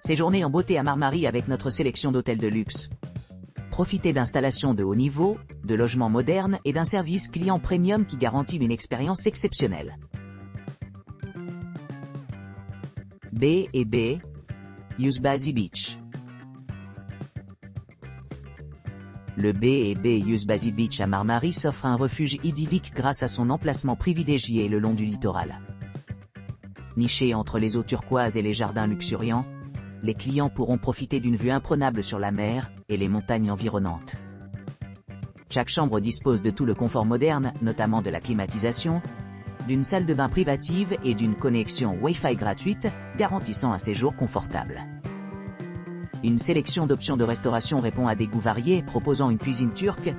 Séjournez en beauté à Marmaris avec notre sélection d'hôtels de luxe. Profitez d'installations de haut niveau, de logements modernes et d'un service client premium qui garantit une expérience exceptionnelle. B&B Yuzbazi Beach. Le B&B Yuzbazi Beach à Marmaris offre un refuge idyllique grâce à son emplacement privilégié le long du littoral. Niché entre les eaux turquoises et les jardins luxuriants, les clients pourront profiter d'une vue imprenable sur la mer et les montagnes environnantes. Chaque chambre dispose de tout le confort moderne, notamment de la climatisation, d'une salle de bain privative et d'une connexion Wi-Fi gratuite, garantissant un séjour confortable. Une sélection d'options de restauration répond à des goûts variés, proposant une cuisine turque,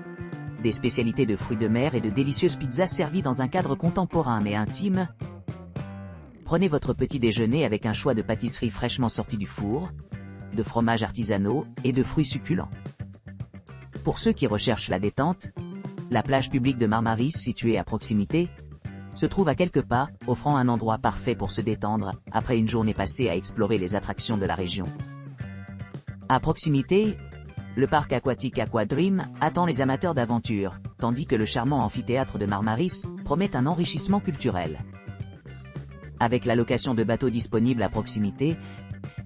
des spécialités de fruits de mer et de délicieuses pizzas servies dans un cadre contemporain mais intime. Prenez votre petit déjeuner avec un choix de pâtisseries fraîchement sorties du four, de fromages artisanaux et de fruits succulents. Pour ceux qui recherchent la détente, la plage publique de Marmaris, située à proximité, se trouve à quelques pas, offrant un endroit parfait pour se détendre après une journée passée à explorer les attractions de la région. À proximité, le parc aquatique Aquadream attend les amateurs d'aventure, tandis que le charmant amphithéâtre de Marmaris promet un enrichissement culturel. Avec la location de bateaux disponible à proximité,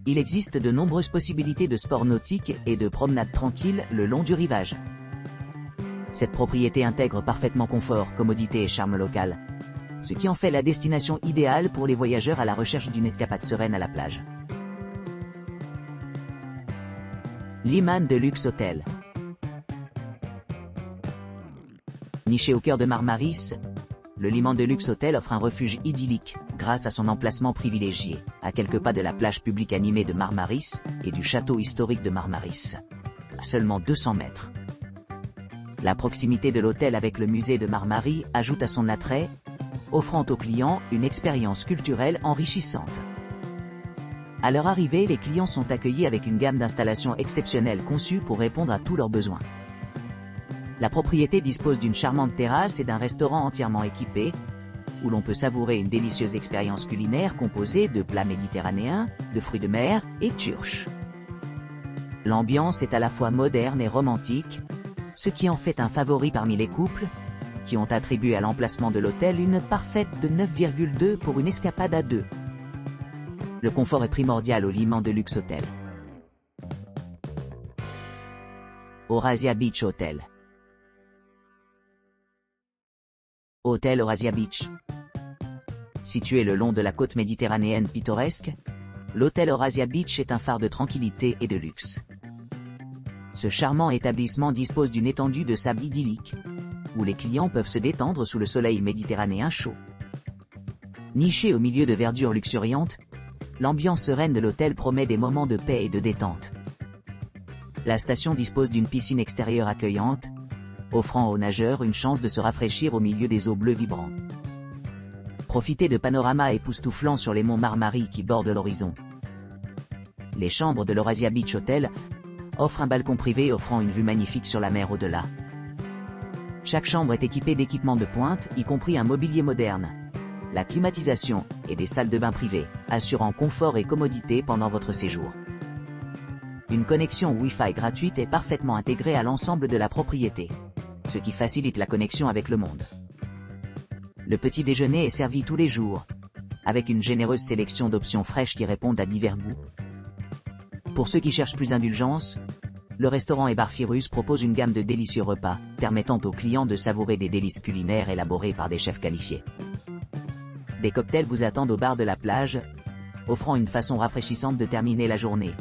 il existe de nombreuses possibilités de sports nautiques et de promenades tranquilles le long du rivage. Cette propriété intègre parfaitement confort, commodité et charme local, ce qui en fait la destination idéale pour les voyageurs à la recherche d'une escapade sereine à la plage. Liman Deluxe Hotel. Niché au cœur de Marmaris, le Liman Deluxe Hotel offre un refuge idyllique, grâce à son emplacement privilégié, à quelques pas de la plage publique animée de Marmaris et du château historique de Marmaris. À seulement 200 mètres. La proximité de l'hôtel avec le musée de Marmaris ajoute à son attrait, offrant aux clients une expérience culturelle enrichissante. À leur arrivée, les clients sont accueillis avec une gamme d'installations exceptionnelles conçues pour répondre à tous leurs besoins. La propriété dispose d'une charmante terrasse et d'un restaurant entièrement équipé, où l'on peut savourer une délicieuse expérience culinaire composée de plats méditerranéens, de fruits de mer et turches. L'ambiance est à la fois moderne et romantique, ce qui en fait un favori parmi les couples, qui ont attribué à l'emplacement de l'hôtel une parfaite de 9,2 pour une escapade à deux. Le confort est primordial au Liman Deluxe Hotel. Eurasia Beach Hotel. Hôtel Eurasia Beach. Situé le long de la côte méditerranéenne pittoresque, l'hôtel Eurasia Beach est un phare de tranquillité et de luxe. Ce charmant établissement dispose d'une étendue de sable idyllique, où les clients peuvent se détendre sous le soleil méditerranéen chaud. Niché au milieu de verdure luxuriante, l'ambiance sereine de l'hôtel promet des moments de paix et de détente. La station dispose d'une piscine extérieure accueillante, offrant aux nageurs une chance de se rafraîchir au milieu des eaux bleues vibrantes. Profitez de panoramas époustouflants sur les monts Marmaris qui bordent l'horizon. Les chambres de l'Eurasia Beach Hotel offrent un balcon privé offrant une vue magnifique sur la mer au-delà. Chaque chambre est équipée d'équipements de pointe, y compris un mobilier moderne, la climatisation et des salles de bain privées, assurant confort et commodité pendant votre séjour. Une connexion Wi-Fi gratuite est parfaitement intégrée à l'ensemble de la propriété, ce qui facilite la connexion avec le monde. Le petit déjeuner est servi tous les jours, avec une généreuse sélection d'options fraîches qui répondent à divers goûts. Pour ceux qui cherchent plus d'indulgence, le restaurant et bar Firuz propose une gamme de délicieux repas, permettant aux clients de savourer des délices culinaires élaborées par des chefs qualifiés. Des cocktails vous attendent au bar de la plage, offrant une façon rafraîchissante de terminer la journée.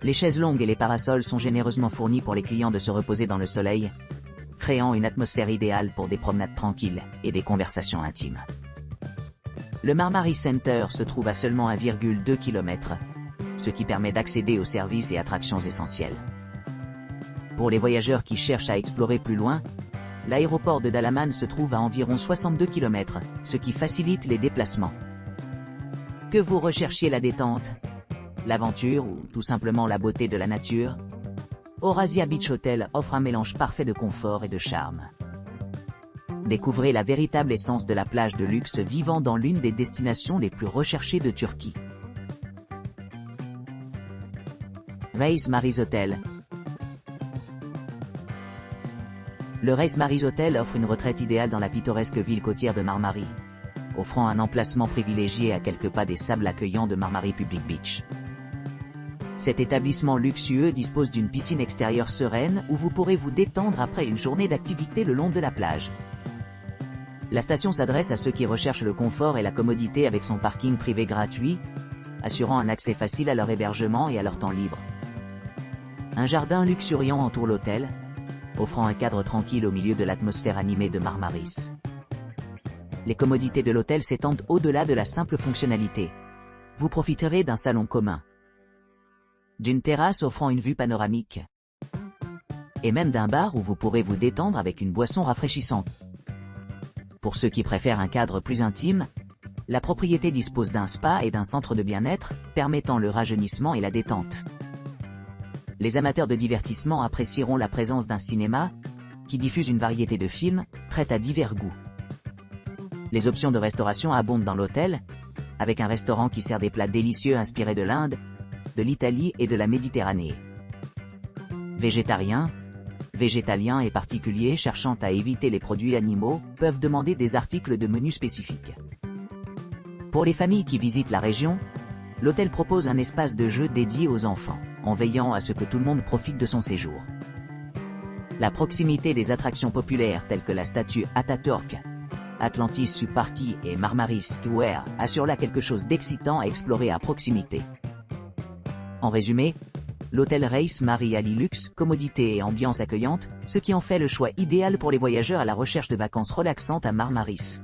Les chaises longues et les parasols sont généreusement fournis pour les clients de se reposer dans le soleil, créant une atmosphère idéale pour des promenades tranquilles et des conversations intimes. Le Marmaris Center se trouve à seulement 1,2 km, ce qui permet d'accéder aux services et attractions essentielles. Pour les voyageurs qui cherchent à explorer plus loin, l'aéroport de Dalaman se trouve à environ 62 km, ce qui facilite les déplacements. Que vous recherchiez la détente, l'aventure ou tout simplement la beauté de la nature, Eurasia Beach Hotel offre un mélange parfait de confort et de charme. Découvrez la véritable essence de la plage de luxe vivant dans l'une des destinations les plus recherchées de Turquie. Reis Maris Hotel. Le Reis Maris Hotel offre une retraite idéale dans la pittoresque ville côtière de Marmaris, offrant un emplacement privilégié à quelques pas des sables accueillants de Marmaris Public Beach. Cet établissement luxueux dispose d'une piscine extérieure sereine où vous pourrez vous détendre après une journée d'activité le long de la plage. La station s'adresse à ceux qui recherchent le confort et la commodité avec son parking privé gratuit, assurant un accès facile à leur hébergement et à leur temps libre. Un jardin luxuriant entoure l'hôtel, offrant un cadre tranquille au milieu de l'atmosphère animée de Marmaris. Les commodités de l'hôtel s'étendent au-delà de la simple fonctionnalité. Vous profiterez d'un salon commun, d'une terrasse offrant une vue panoramique, et même d'un bar où vous pourrez vous détendre avec une boisson rafraîchissante. Pour ceux qui préfèrent un cadre plus intime, la propriété dispose d'un spa et d'un centre de bien-être, permettant le rajeunissement et la détente. Les amateurs de divertissement apprécieront la présence d'un cinéma, qui diffuse une variété de films, prêts à divers goûts. Les options de restauration abondent dans l'hôtel, avec un restaurant qui sert des plats délicieux inspirés de l'Inde, de l'Italie et de la Méditerranée. Végétariens, végétaliens et particuliers cherchant à éviter les produits animaux peuvent demander des articles de menu spécifiques. Pour les familles qui visitent la région, l'hôtel propose un espace de jeu dédié aux enfants, en veillant à ce que tout le monde profite de son séjour. La proximité des attractions populaires telles que la statue Atatürk, Atlantis Subparky et Marmaris Square assure là quelque chose d'excitant à explorer à proximité. En résumé, l'hôtel Reis Maris allie luxe, commodité et ambiance accueillante, ce qui en fait le choix idéal pour les voyageurs à la recherche de vacances relaxantes à Marmaris.